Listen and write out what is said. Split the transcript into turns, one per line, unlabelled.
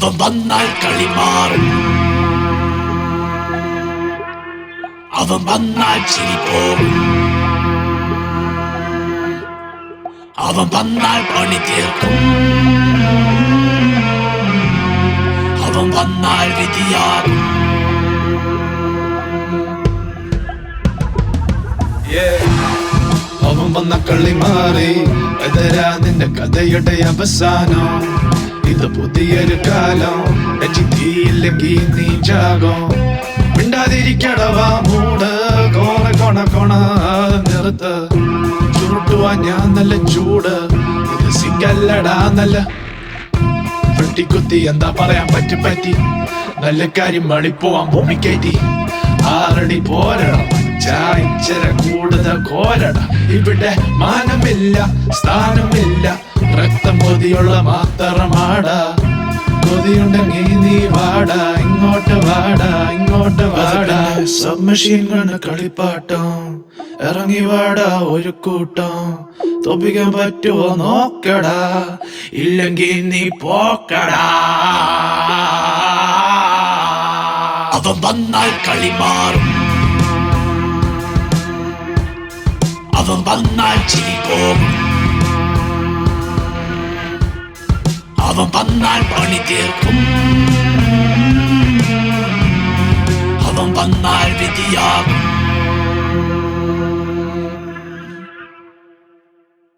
അവൻ വന്നാൽ കളി മാറും, അവൻ വന്നാൽ ചിരി പോകും, അവൻ വന്നാൽ പണി തീർക്കും, അവൻ വന്നാൽ വിധിയാകും.
അവൻ വന്ന കളി മാറി, എതരാ നിന്റെ കഥയുടെ അവസാനം. ഇത് പുതിയൊരു കാലം, തീയില്ലെങ്കിൽ നീ ചാകും. മിണ്ടാതിരിക്കടവാ മൂട്, കോണ കൊണ കൊണ നിർത്ത്. ചുരുട്ടുവാ ഞാൻ നല്ല ചൂട്, ഇത് സിംഗല്ലടാ നല്ല വെട്ടിക്കുത്തി. എന്താ പറയാൻ പറ്റി നല്ല കാര്യം മണിപ്പോവാൻ ഭൂമി കയറ്റി. ആറടി പോരണം, ഇച്ചിര കൂടുതൽ കോരട. ഇവിടെ മാനമില്ല, സ്ഥാനമില്ല, രക്തം കൊതിയുള്ള മാത്രമാടാ. കൊതിയുണ്ടെങ്കിൽ നീ വാടാ, ഇങ്ങോട്ട് വാടാ, ഇങ്ങോട്ട് വാടാ. സബ്മെഷീൻ കണ്ട് കളിപ്പാട്ടം, ഇറങ്ങി വാടാ ഒരു കൂട്ടം. തോപ്പിക്കാൻ പറ്റുമോ നോക്കടാ, ഇല്ലെങ്കിൽ നീ പോക്കടാ.
അവൻ വന്നാൽ കളി മാറും, അവൻ വന്നാൽ ചിരി പോകും, അവൻ വന്നാൽ പണി തീർക്കും, അവൻ വന്നാൽ വിധിയാകും.